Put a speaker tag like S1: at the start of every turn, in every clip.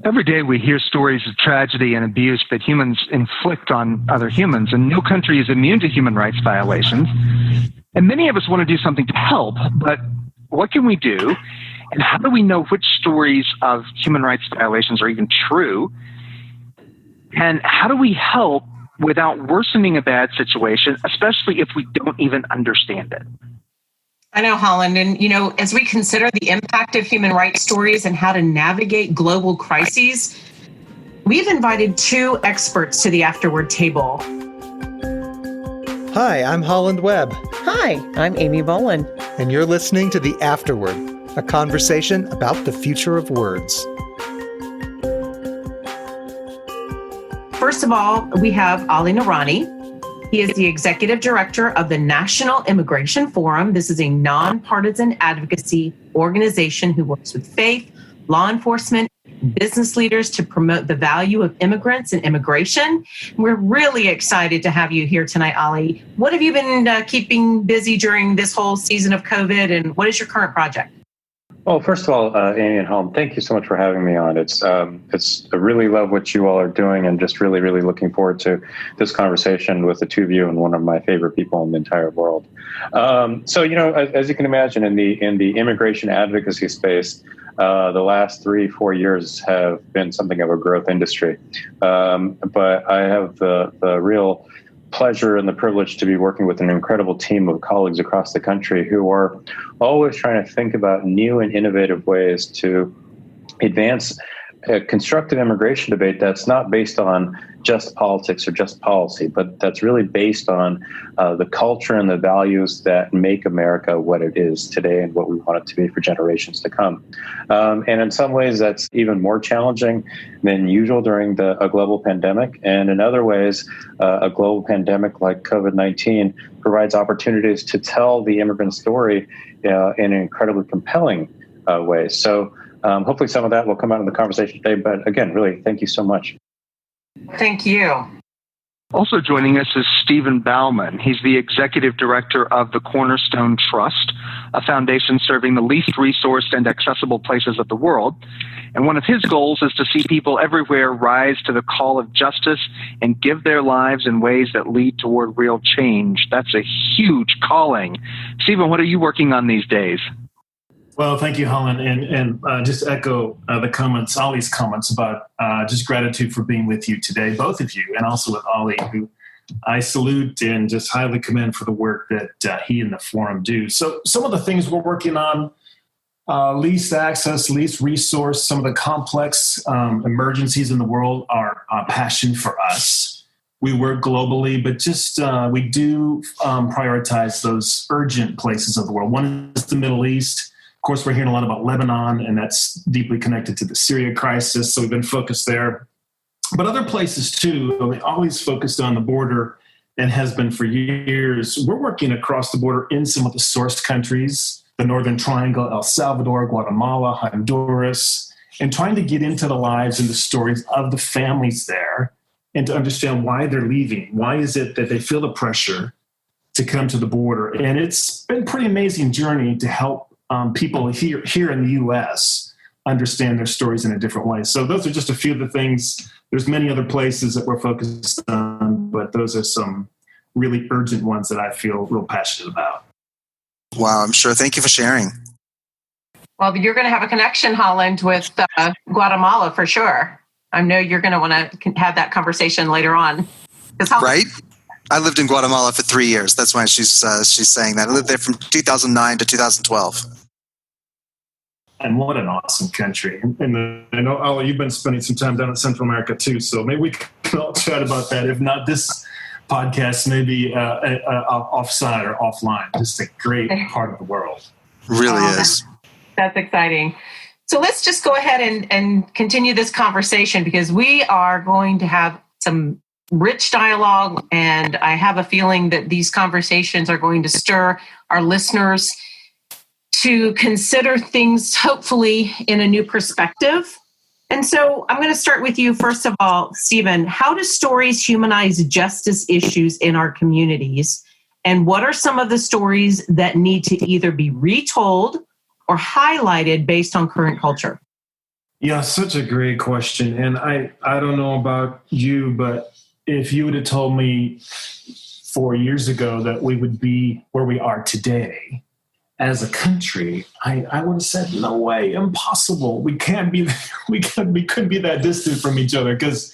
S1: Every day we hear stories of tragedy and abuse that humans inflict on other humans, and no country is immune to human rights violations. And many of us want to do something to help, but what can we do? And how do we know which stories of human rights violations are even true? And how do we help without worsening a bad situation, especially if we don't even understand it?
S2: I know, Holland. And, as we consider the impact of human rights stories and how to navigate global crises, we've invited two experts to the Afterword table.
S3: Hi, I'm Holland Webb.
S4: Hi, I'm Amy Boland.
S3: And you're listening to The Afterword, a conversation about the future of words.
S2: First of all, we have Ali Noorani. He is the executive director of the National Immigration Forum. This is a nonpartisan advocacy organization who works with faith, law enforcement, business leaders to promote the value of immigrants and immigration. We're really excited to have you here tonight, Ali. What have you been keeping busy during this whole season of COVID, and what is your current project?
S5: Well, first of all, Amy and Holm, thank you so much for having me on. I really love what you all are doing, and just really, really looking forward to this conversation with the two of you and one of my favorite people in the entire world. So, as you can imagine, in the immigration advocacy space, the last 3-4 years have been something of a growth industry. But I have the real pleasure and the privilege to be working with an incredible team of colleagues across the country who are always trying to think about new and innovative ways to advance a constructive immigration debate that's not based on just politics or just policy, but that's really based on the culture and the values that make America what it is today and what we want it to be for generations to come. And in some ways, that's even more challenging than usual during a global pandemic. And in other ways, a global pandemic like COVID-19 provides opportunities to tell the immigrant story in an incredibly compelling way. So hopefully some of that will come out in the conversation today. But again, really, thank you so much.
S2: Thank you.
S1: Also joining us is Stephan Bauman. He's the executive director of the Cornerstone Trust, a foundation serving the least resourced and accessible places of the world. And one of his goals is to see people everywhere rise to the call of justice and give their lives in ways that lead toward real change. That's a huge calling. Stephan, what are you working on these days?
S6: Well, thank you, Holland, and just echo the comments, Ollie's comments about just gratitude for being with you today, both of you, and also with Ollie, who I salute and just highly commend for the work that he and the forum do. So some of the things we're working on, least access, least resource, some of the complex emergencies in the world are a passion for us. We work globally, but just we do prioritize those urgent places of the world. One is the Middle East. Of course, we're hearing a lot about Lebanon, and that's deeply connected to the Syria crisis, so we've been focused there. But other places, too, we always focused on the border and has been for years. We're working across the border in some of the source countries, the Northern Triangle, El Salvador, Guatemala, Honduras, and trying to get into the lives and the stories of the families there and to understand why they're leaving. Why is it that they feel the pressure to come to the border? And it's been a pretty amazing journey to help people here in the U.S. understand their stories in a different way. So those are just a few of the things. There's many other places that we're focused on, but those are some really urgent ones that I feel real passionate about.
S7: Wow, I'm sure. Thank you for sharing.
S2: Well, you're going to have a connection, Holland, with Guatemala for sure. I know you're going to want to have that conversation later on.
S7: Right? I lived in Guatemala for 3 years. That's why she's saying that. I lived there from 2009 to 2012.
S6: And what an awesome country. And I know, Ollie, you've been spending some time down in Central America too, so maybe we can all chat about that. If not this podcast, maybe offside or offline. Just a great part of the world.
S7: Really is.
S2: That's exciting. So let's just go ahead and continue this conversation, because we are going to have some rich dialogue, and I have a feeling that these conversations are going to stir our listeners to consider things, hopefully, in a new perspective. And so I'm going to start with you, first of all, Stephan. How do stories humanize justice issues in our communities? And what are some of the stories that need to either be retold or highlighted based on current culture?
S6: Yeah, such a great question. And I don't know about you, but if you would have told me 4 years ago that we would be where we are today as a country, I would have said, no way, impossible. We couldn't be that distant from each other, because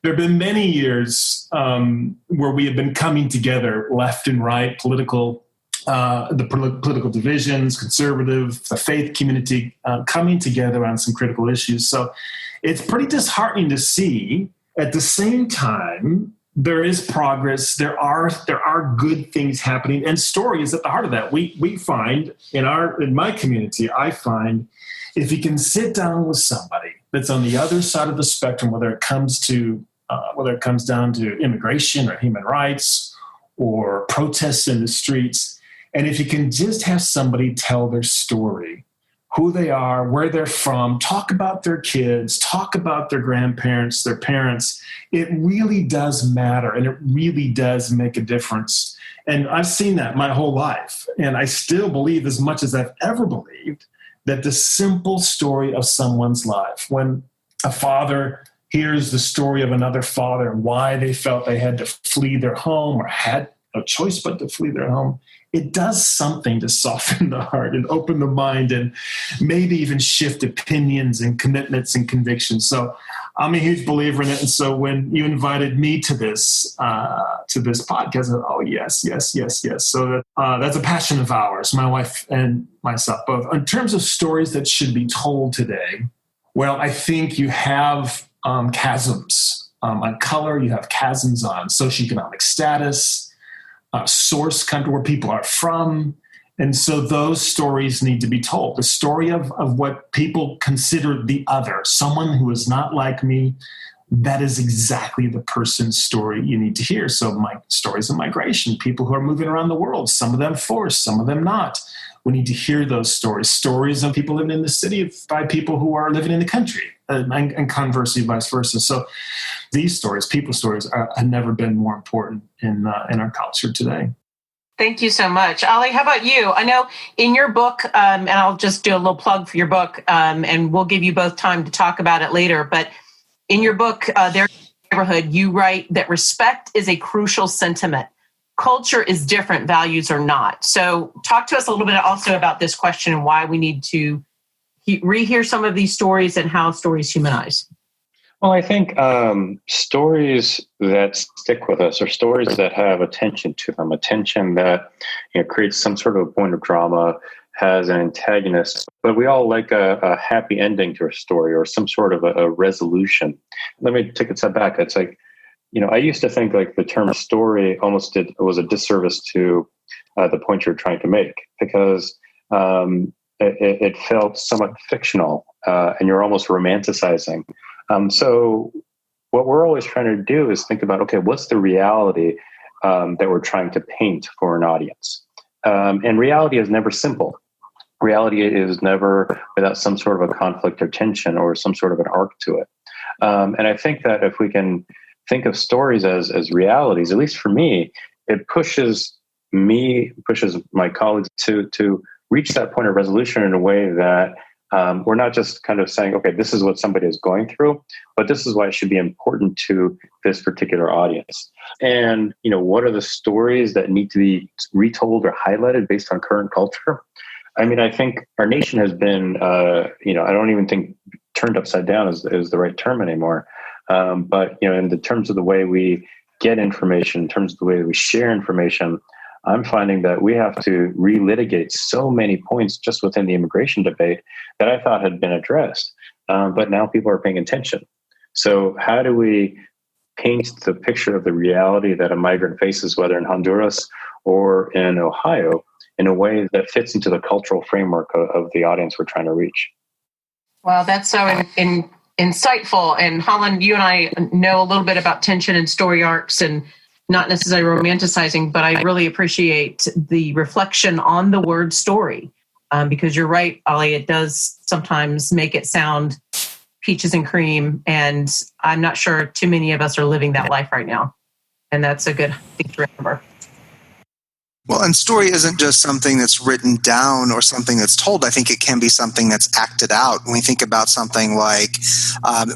S6: there have been many years where we have been coming together, left and right, political divisions, conservative, the faith community, coming together on some critical issues. So it's pretty disheartening to see. At the same time, there is progress. There are good things happening, and story is at the heart of that. We find in my community, I find if you can sit down with somebody that's on the other side of the spectrum, whether it comes down to immigration or human rights or protests in the streets, and if you can just have somebody tell their story, who they are, where they're from, talk about their kids, talk about their grandparents, their parents, it really does matter, and it really does make a difference. And I've seen that my whole life. And I still believe, as much as I've ever believed, that the simple story of someone's life, when a father hears the story of another father and why they felt they had to flee their home or had no choice but to flee their home, it does something to soften the heart and open the mind and maybe even shift opinions and commitments and convictions. So I'm a huge believer in it. And so when you invited me to this podcast, I thought, oh, yes. So that's a passion of ours, my wife and myself both. In terms of stories that should be told today, well, I think you have chasms on color, you have chasms on socioeconomic status, source country, where people are from. And so those stories need to be told. The story of what people consider the other, someone who is not like me, that is exactly the person's story you need to hear. So my stories of migration, people who are moving around the world, some of them forced, some of them not. We need to hear those stories of people living in the city by people who are living in the country, and conversely, vice versa. So these stories, people's stories, have never been more important in our culture today.
S2: Thank you so much. Ali, how about you? I know in your book, and I'll just do a little plug for your book, and we'll give you both time to talk about it later, but in your book, Their Neighborhood, you write that respect is a crucial sentiment. Culture is different, values are not. So talk to us a little bit also about this question and why we need to rehear some of these stories and how stories humanize.
S5: Well, I think stories that stick with us are stories that have attention to them, attention that creates some sort of point of drama, has an antagonist. But we all like a happy ending to a story or some sort of a resolution. Let me take a step back. It's like, I used to think like the term story almost was a disservice to the point you're trying to make, because it felt somewhat fictional and you're almost romanticizing. So what we're always trying to do is think about, okay, what's the reality that we're trying to paint for an audience? And reality is never simple. Reality is never without some sort of a conflict or tension or some sort of an arc to it. And I think that if we can think of stories as realities, at least for me, it pushes my colleagues to reach that point of resolution in a way that we're not just kind of saying, okay, this is what somebody is going through, but this is why it should be important to this particular audience. And, what are the stories that need to be retold or highlighted based on current culture? I mean, I think our nation has been, I don't even think turned upside down is the right term anymore. But, in the terms of the way we get information, in terms of the way that we share information, I'm finding that we have to relitigate so many points just within the immigration debate that I thought had been addressed. But now people are paying attention. So how do we paint the picture of the reality that a migrant faces, whether in Honduras or in Ohio, in a way that fits into the cultural framework of the audience we're trying to reach?
S2: Well, that's so insightful. And Holland, you and I know a little bit about tension and story arcs, and not necessarily romanticizing, but I really appreciate the reflection on the word story, because you're right, Ali, it does sometimes make it sound peaches and cream, and I'm not sure too many of us are living that life right now. And that's a good thing to remember.
S7: Well, and story isn't just something that's written down or something that's told. I think it can be something that's acted out. When we think about something like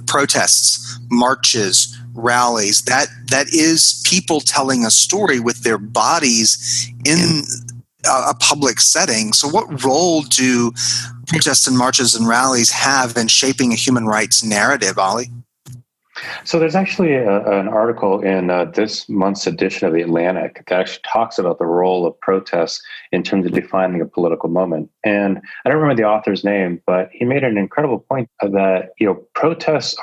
S7: protests, marches, rallies, that is people telling a story with their bodies in a public setting. So what role do protests and marches and rallies have in shaping a human rights narrative, Ollie?
S5: So there's actually an article in this month's edition of The Atlantic that actually talks about the role of protests in terms of defining a political moment. And I don't remember the author's name, but he made an incredible point that, protests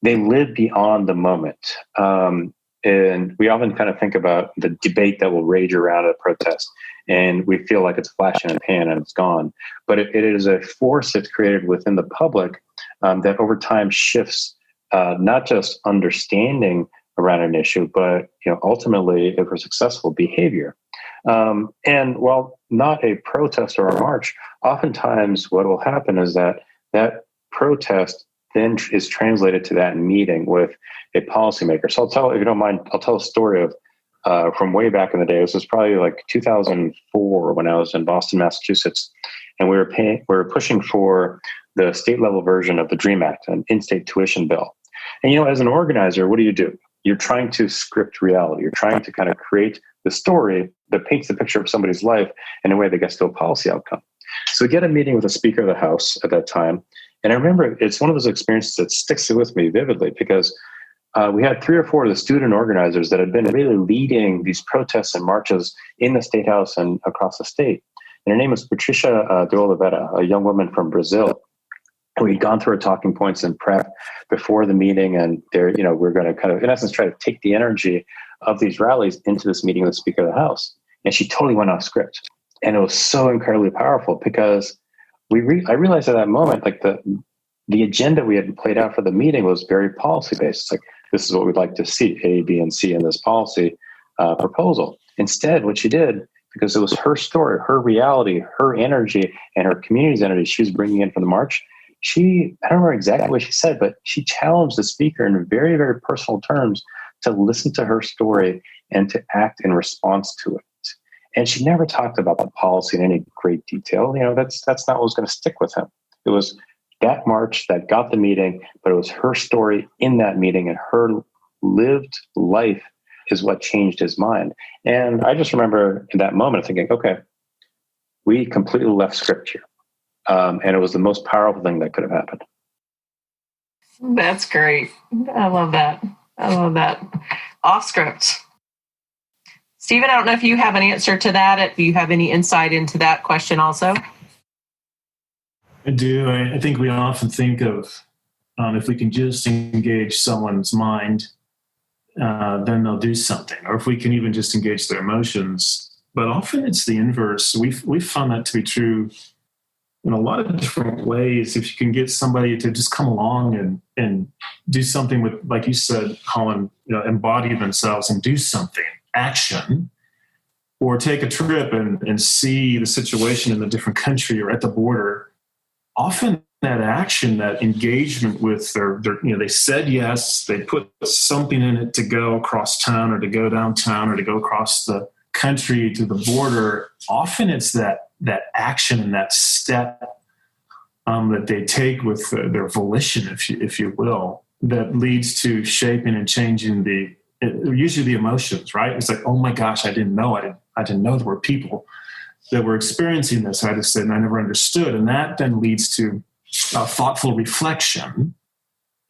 S5: they live beyond the moment. And we often kind of think about the debate that will rage around a protest, and we feel like it's a flash in a pan and it's gone. But it is a force that's created within the public that over time shifts not just understanding around an issue, but ultimately, if we're successful, behavior. And while not a protest or a march, oftentimes what will happen is that protest then is translated to that meeting with a policymaker. So if you don't mind, I'll tell a story of from way back in the day. This was probably like 2004 when I was in Boston, Massachusetts, and we were pushing for the state level version of the DREAM Act, an in-state tuition bill. And as an organizer, what do? You're trying to script reality. You're trying to kind of create the story that paints the picture of somebody's life in a way that gets to a policy outcome. So we get a meeting with the Speaker of the House at that time. And I remember it's one of those experiences that sticks with me vividly because we had 3 or 4 of the student organizers that had been really leading these protests and marches in the State House and across the state. And her name was Patricia Derolavera, a young woman from Brazil. And we'd gone through our talking points and prep before the meeting, and we're going to kind of, in essence, try to take the energy of these rallies into this meeting with the Speaker of the House. And she totally went off script. And it was so incredibly powerful because I realized at that moment, like the agenda we had played out for the meeting was very policy based. It's like, this is what we'd like to see, A, B, and C in this policy proposal. Instead, what she did, because it was her story, her reality, her energy, and her community's energy she was bringing in from the march, I don't remember exactly what she said, but she challenged the speaker in very, very personal terms to listen to her story and to act in response to it. And she never talked about the policy in any great detail. That's not what was going to stick with him. It was that march that got the meeting, but it was her story in that meeting, and her lived life is what changed his mind. And I just remember in that moment thinking, okay, we completely left script here. And it was the most powerful thing that could have happened.
S2: That's great. I love that. Off script. Stephen, I don't know if you have an answer to that. If you have any insight into that question also.
S6: I do. I think we often think of if we can just engage someone's mind, then they'll do something. Or if we can even just engage their emotions. But often it's the inverse. We've found that to be true in a lot of different ways. If you can get somebody to just come along and do something with, like you said, Colin, embody themselves and do something, action, or take a trip and see the situation in a different country or at the border, often that action, that engagement with their they said yes, they put something in it to go across town or to go downtown or to go across the country to the border. Often it's that action and that step that they take with their volition, if you will, that leads to shaping and changing usually the emotions, right? It's like, oh my gosh, I didn't know there were people that were experiencing this. I just said, and I never understood. And that then leads to thoughtful reflection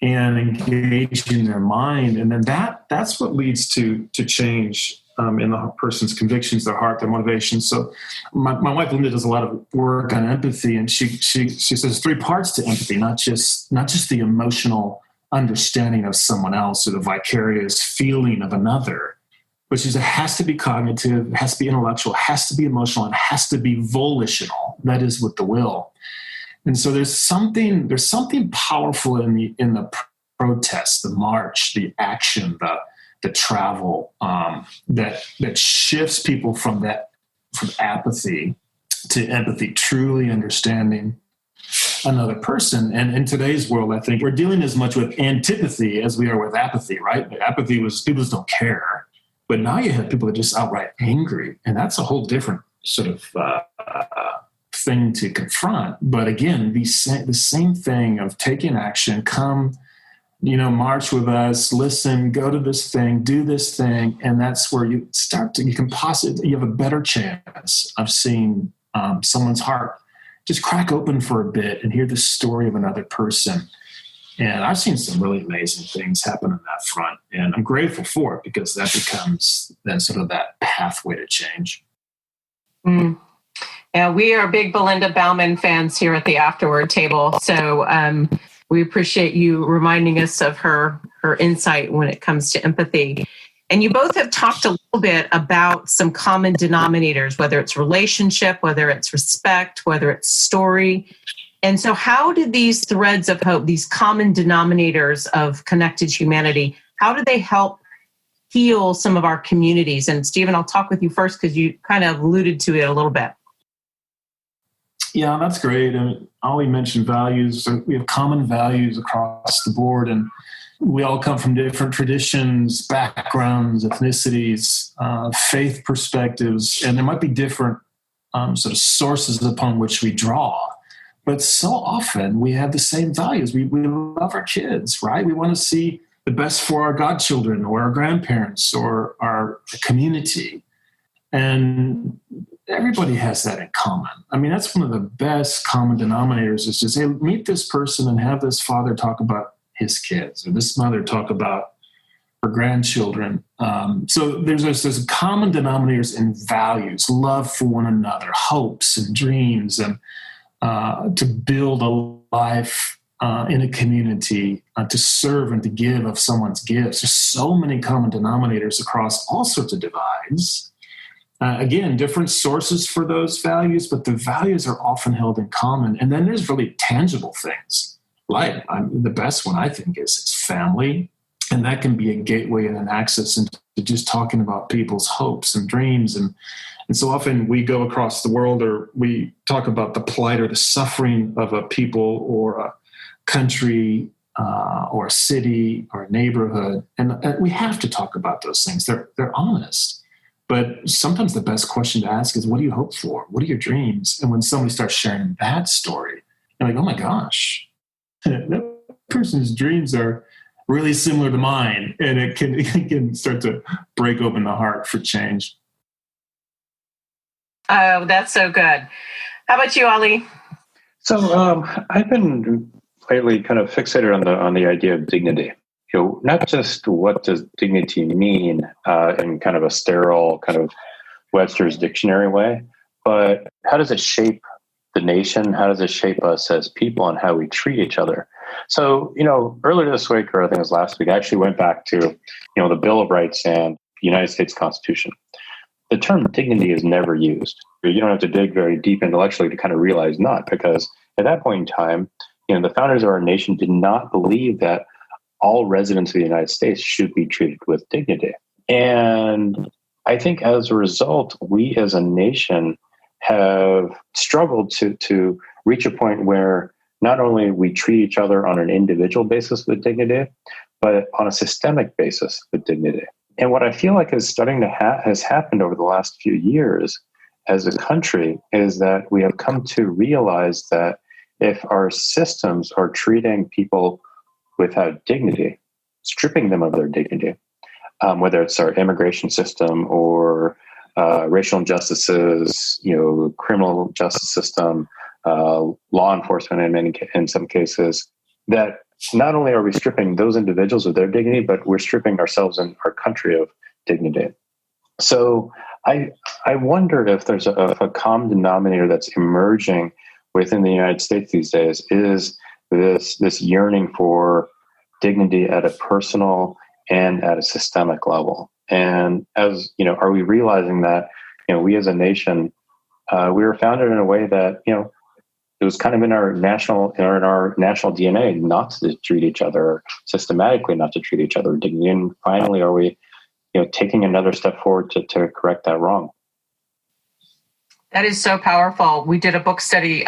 S6: and engaging their mind. And then that's what leads to change in the person's convictions, their heart, their motivations. So my wife Linda does a lot of work on empathy, and she says 3 parts to empathy, not just the emotional understanding of someone else or the vicarious feeling of another, but it has to be cognitive, it has to be intellectual, it has to be emotional, and it has to be volitional. That is with the will. And so there's something powerful in the protest, the march, the action, the travel that shifts people from apathy to empathy, truly understanding another person. And in today's world, I think we're dealing as much with antipathy as we are with apathy, right? Apathy was people just don't care. But now you have people that are just outright angry, and that's a whole different sort of thing to confront. But again, the same thing of taking action, come, march with us, listen, go to this thing, do this thing. And that's where you have a better chance of seeing someone's heart just crack open for a bit and hear the story of another person. And I've seen some really amazing things happen on that front. And I'm grateful for it, because that becomes then sort of that pathway to change.
S2: Mm. Yeah, we are big Belinda Bauman fans here at the Afterword table. So we appreciate you reminding us of her insight when it comes to empathy. And you both have talked a little bit about some common denominators, whether it's relationship, whether it's respect, whether it's story. And so how did these threads of hope, these common denominators of connected humanity, how do they help heal some of our communities? And Stephen, I'll talk with you first, because you kind of alluded to it a little bit.
S6: Yeah, that's great. And Ollie mentioned values. We have common values across the board, and we all come from different traditions, backgrounds, ethnicities, faith perspectives, and there might be different sort of sources upon which we draw. But so often we have the same values. We love our kids, right? We want to see the best for our godchildren or our grandparents or our community. And everybody has that in common. I mean, that's one of the best common denominators, is to say, meet this person and have this father talk about his kids, or this mother talk about her grandchildren. So there's common denominators in values, love for one another, hopes and dreams, and to build a life in a community, to serve and to give of someone's gifts. There's so many common denominators across all sorts of divides. Again, different sources for those values, but the values are often held in common. And then there's really tangible things. Like the best one, I think, is family. And that can be a gateway and an access into just talking about people's hopes and dreams. And so often we go across the world, or we talk about the plight or the suffering of a people or a country or a city or a neighborhood. And we have to talk about those things. They're honest. But sometimes the best question to ask is, what do you hope for? What are your dreams? And when somebody starts sharing that story, you're like, oh my gosh, that person's dreams are really similar to mine. And it can start to break open the heart for change.
S2: Oh, that's so good. How about you, Ali?
S5: So I've been lately kind of fixated on the idea of dignity. Not just what does dignity mean in kind of a sterile kind of Webster's dictionary way, but how does it shape the nation? How does it shape us as people and how we treat each other? So, earlier this week, or I think it was last week, I actually went back to, the Bill of Rights and the United States Constitution. The term dignity is never used. You don't have to dig very deep intellectually to kind of realize not, because at that point in time, the founders of our nation did not believe that all residents of the United States should be treated with dignity. And I think as a result, we as a nation have struggled to reach a point where not only we treat each other on an individual basis with dignity, but on a systemic basis with dignity. And what I feel like is starting to has happened over the last few years as a country is that we have come to realize that if our systems are treating people without dignity, stripping them of their dignity, whether it's our immigration system or racial injustices, criminal justice system, law enforcement in some cases, that not only are we stripping those individuals of their dignity, but we're stripping ourselves and our country of dignity. So I wonder if there's a common denominator that's emerging within the United States these days is this yearning for dignity at a personal and at a systemic level. And as are we realizing that we as a nation we were founded in a way that it was kind of in our national DNA not to treat each other systematically, not to treat each other with dignity. And finally, are we taking another step forward to correct that wrong?
S2: That is so powerful. We did a book study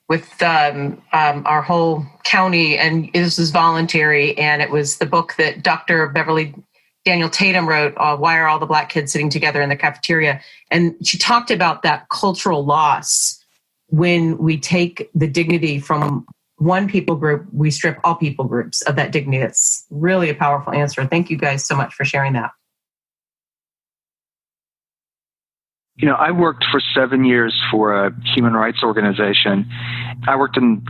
S2: with our whole county, and this was voluntary, and it was the book that Dr. Beverly Daniel Tatum wrote, Why Are All the Black Kids Sitting Together in the Cafeteria? And she talked about that cultural loss when we take the dignity from one people group, we strip all people groups of that dignity. That's really a powerful answer. Thank you guys so much for sharing that.
S1: I worked for 7 years for a human rights organization. I worked in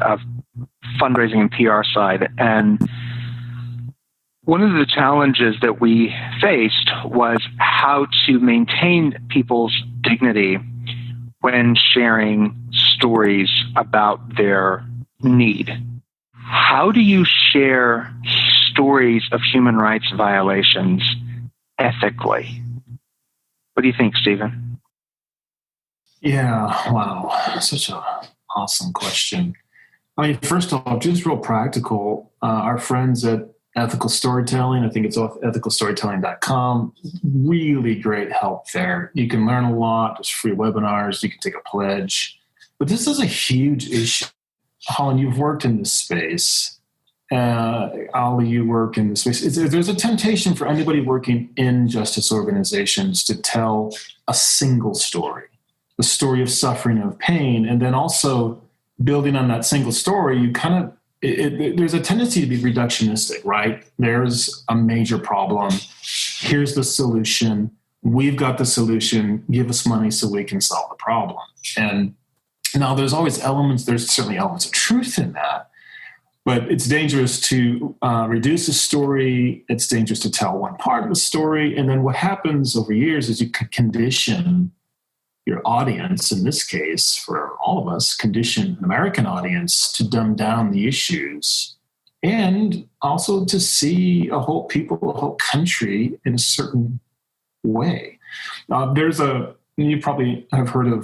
S1: fundraising and PR side. And one of the challenges that we faced was how to maintain people's dignity when sharing stories about their need. How do you share stories of human rights violations ethically? What do you think, Stephan?
S6: Yeah, wow. Such an awesome question. I mean, first of all, just real practical. Our friends at Ethical Storytelling, I think it's off ethicalstorytelling.com. Really great help there. You can learn a lot. There's free webinars. You can take a pledge. But this is a huge issue. Holland, you've worked in this space. Ali, you work in this space. There's a temptation for anybody working in justice organizations to tell a single story. The story of suffering and of pain, and then also building on that single story, you kind of, there's a tendency to be reductionistic, right? There's a major problem. Here's the solution. We've got the solution. Give us money so we can solve the problem. And now there's certainly elements of truth in that, but it's dangerous to reduce a story. It's dangerous to tell one part of the story. And then what happens over years is you condition your audience, in this case, for all of us, condition an American audience to dumb down the issues and also to see a whole people, a whole country in a certain way. You probably have heard of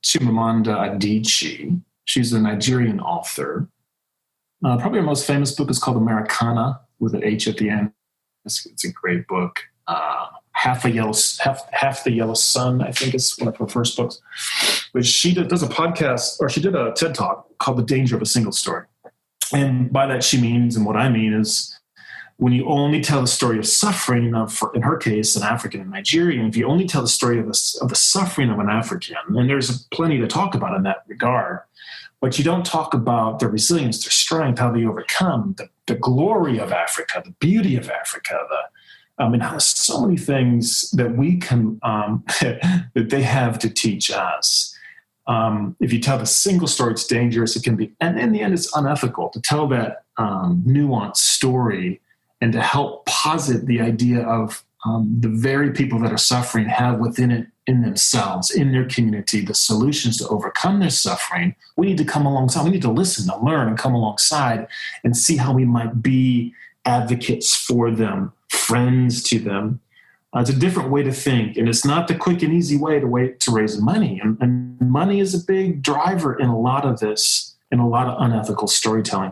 S6: Chimamanda Adichie. She's a Nigerian author. Probably her most famous book is called Americana, with an H at the end. It's a great book. Half the Yellow Sun, I think is one of her first books. But she does a podcast, or she did a TED Talk called The Danger of a Single Story. And by that she means, and what I mean is, when you only tell the story of suffering of, in her case, an African and Nigerian, if you only tell the story of the suffering of an African, and there's plenty to talk about in that regard, but you don't talk about their resilience, their strength, how they overcome, the glory of Africa, the beauty of Africa, so many things that we can, that they have to teach us. If you tell the single story, it's dangerous. It can be, and in the end, it's unethical to tell that nuanced story and to help posit the idea of the very people that are suffering have within it, in themselves, in their community, the solutions to overcome their suffering. We need to come alongside. We need to listen, to learn, and come alongside and see how we might be advocates for them, friends to them. It's a different way to think, and it's not the quick and easy way to raise money. And money is a big driver in a lot of this, in a lot of unethical storytelling.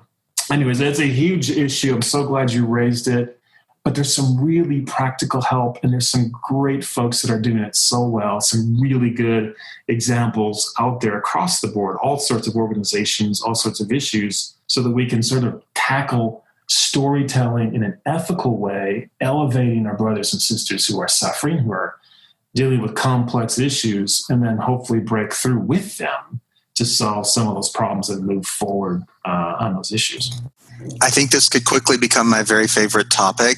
S6: Anyways, that's a huge issue. I'm so glad you raised it. But there's some really practical help, and there's some great folks that are doing it so well, some really good examples out there across the board, all sorts of organizations, all sorts of issues, so that we can sort of tackle storytelling in an ethical way, elevating our brothers and sisters who are suffering, who are dealing with complex issues, and then hopefully break through with them to solve some of those problems and move forward on those issues.
S7: I think this could quickly become my very favorite topic,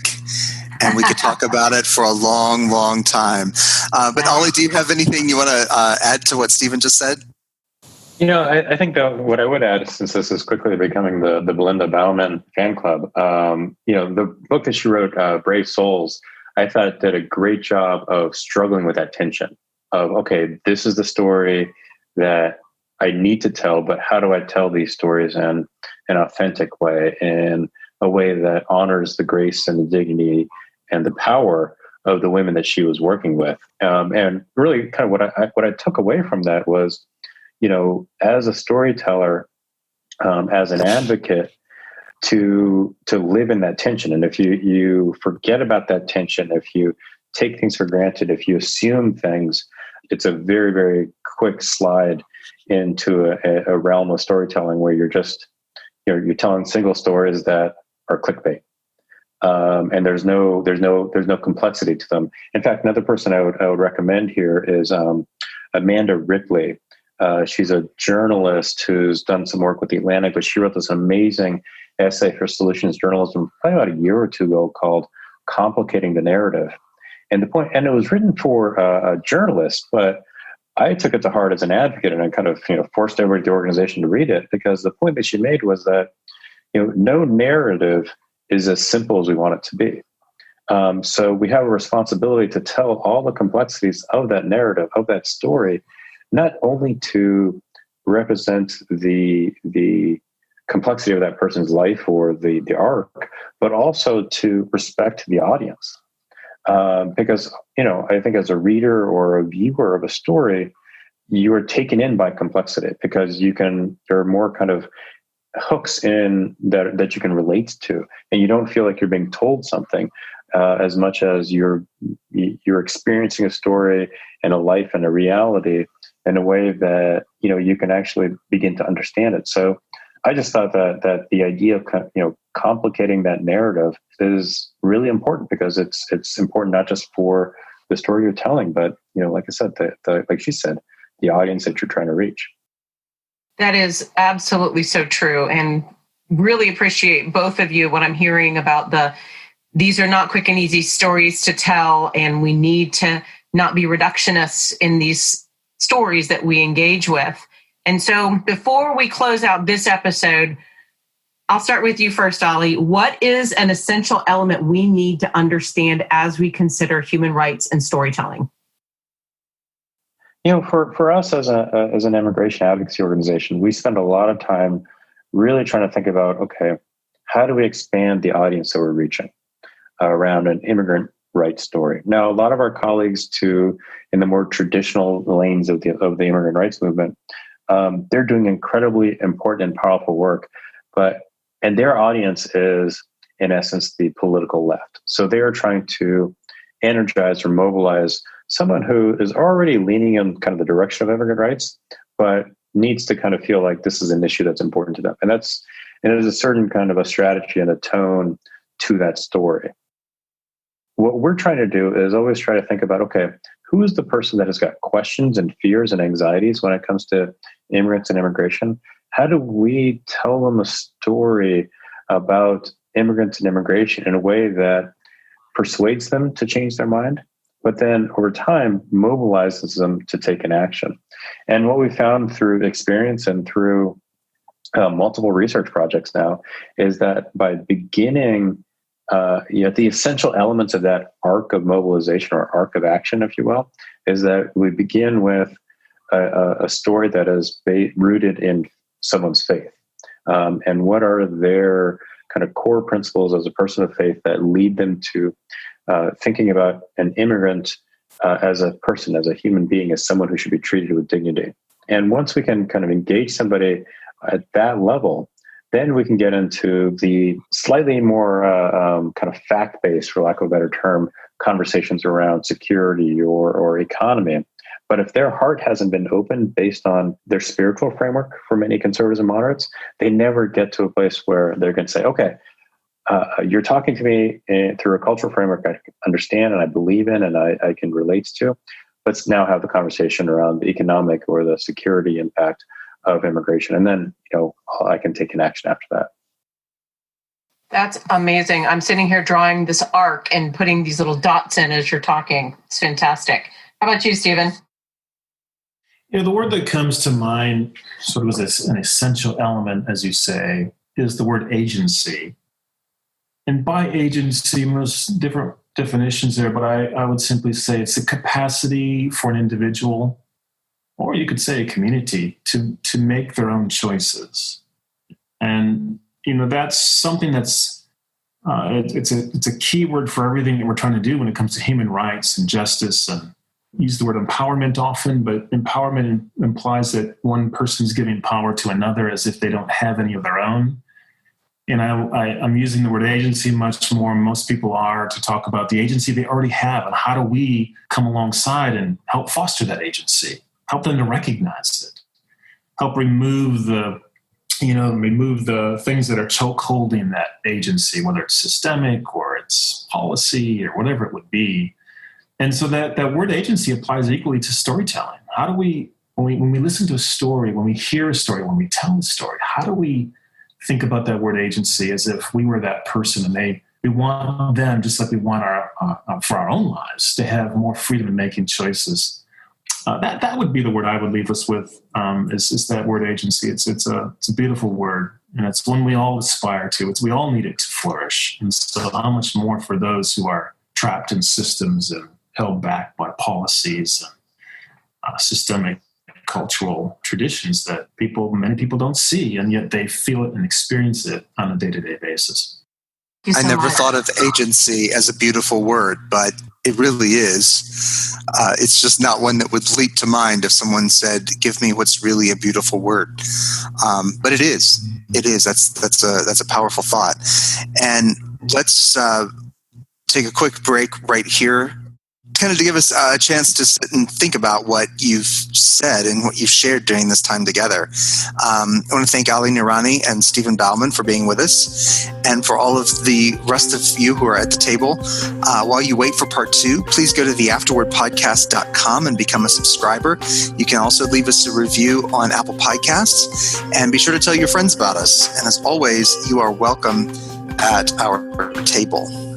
S7: and we could talk about it for a long, long time. But Ollie, do you have anything you want to add to what Stephan just said?
S5: I think that what I would add, since this is quickly becoming the Belinda Bauman fan club, the book that she wrote, Brave Souls, I thought did a great job of struggling with that tension of, okay, this is the story that I need to tell, but how do I tell these stories in an authentic way, in a way that honors the grace and the dignity and the power of the women that she was working with? And really kind of what I took away from that was, as a storyteller, as an advocate, to live in that tension. And if you forget about that tension, if you take things for granted, if you assume things, it's a very, very quick slide into a realm of storytelling where you're just, you're telling single stories that are clickbait. and there's no complexity to them. In fact, another person I would recommend here is Amanda Ripley. She's a journalist who's done some work with The Atlantic, but she wrote this amazing essay for Solutions Journalism probably about a year or two ago called "Complicating the Narrative." And it was written for a journalist, but I took it to heart as an advocate, and I kind of forced everybody at the organization to read it, because the point that she made was that no narrative is as simple as we want it to be. So we have a responsibility to tell all the complexities of that narrative, of that story, not only to represent the complexity of that person's life or the arc, but also to respect the audience. Because, I think as a reader or a viewer of a story, you are taken in by complexity, because there are more kind of hooks in that you can relate to, and you don't feel like you're being told something as much as you're experiencing a story and a life and a reality in a way that you can actually begin to understand it. So I just thought that the idea of complicating that narrative is really important, because it's important not just for the story you're telling, but like I said, like she said, the audience that you're trying to reach.
S2: That is absolutely so true, and really appreciate both of you. What I'm hearing about these are not quick and easy stories to tell, and we need to not be reductionists in these stories that we engage with. And so before we close out this episode, I'll start with you first, Ollie. What is an essential element we need to understand as we consider human rights and storytelling?
S5: For us as an immigration advocacy organization, we spend a lot of time really trying to think about, okay, how do we expand the audience that we're reaching around an immigrant rights story? Now, a lot of our colleagues in the more traditional lanes of the immigrant rights movement, they're doing incredibly important and powerful work, and their audience is, in essence, the political left. So they are trying to energize or mobilize someone who is already leaning in kind of the direction of immigrant rights, but needs to kind of feel like this is an issue that's important to them. And there's a certain kind of a strategy and a tone to that story. What we're trying to do is always try to think about, okay, who is the person that has got questions and fears and anxieties when it comes to immigrants and immigration? How do we tell them a story about immigrants and immigration in a way that persuades them to change their mind, but then over time mobilizes them to take an action? And what we found through experience and through multiple research projects now is that by beginning the essential elements of that arc of mobilization or arc of action, if you will, is that we begin with a story that is rooted in someone's faith. And what are their kind of core principles as a person of faith that lead them to thinking about an immigrant as a person, as a human being, as someone who should be treated with dignity. And once we can kind of engage somebody at that level, then we can get into the slightly more kind of fact-based, for lack of a better term, conversations around security or economy. But if their heart hasn't been opened based on their spiritual framework for many conservatives and moderates, they never get to a place where they're going to say, okay, you're talking to me through a cultural framework I understand and I believe in and I can relate to. Let's now have the conversation around the economic or the security impact of immigration. And then, I can take an action after that.
S2: That's amazing. I'm sitting here drawing this arc and putting these little dots in as you're talking. It's fantastic. How about you, Stephan?
S6: The word that comes to mind, sort of as an essential element, as you say, is the word agency. And by agency, there's different definitions there, but I would simply say it's the capacity for an individual, or you could say a community, to make their own choices. And, that's something that's, it's a key word for everything that we're trying to do when it comes to human rights and justice. And use the word empowerment often, but empowerment implies that one person's giving power to another as if they don't have any of their own. And I'm using the word agency much more, most people are, to talk about the agency they already have and how do we come alongside and help foster that agency, help them to recognize it, help remove the things that are choke holding that agency, whether it's systemic or it's policy or whatever it would be. And so that word agency applies equally to storytelling. How do we, when we listen to a story, when we hear a story, when we tell a story, how do we think about that word agency as if we were that person and we want them, just like we want for our own lives, to have more freedom in making choices. That would be the word I would leave us with, is that word agency. It's a beautiful word, and it's one we all aspire to. We all need it to flourish. And so how much more for those who are trapped in systems and held back by policies and systemic cultural traditions that many people don't see, and yet they feel it and experience it on a day-to-day basis.
S7: I never thought of agency as a beautiful word, but it really is. It's just not one that would leap to mind if someone said, "Give me what's really a beautiful word." But it is. It is. That's a powerful thought. And let's take a quick break right here, kind of to give us a chance to sit and think about what you've said and what you've shared during this time together. I want to thank Ali Noorani and Stephan Bauman for being with us, and for all of the rest of you who are at the table. While you wait for part 2, please go to theafterwordpodcast.com and become a subscriber. You can also leave us a review on Apple Podcasts, and be sure to tell your friends about us. And as always, you are welcome at our table.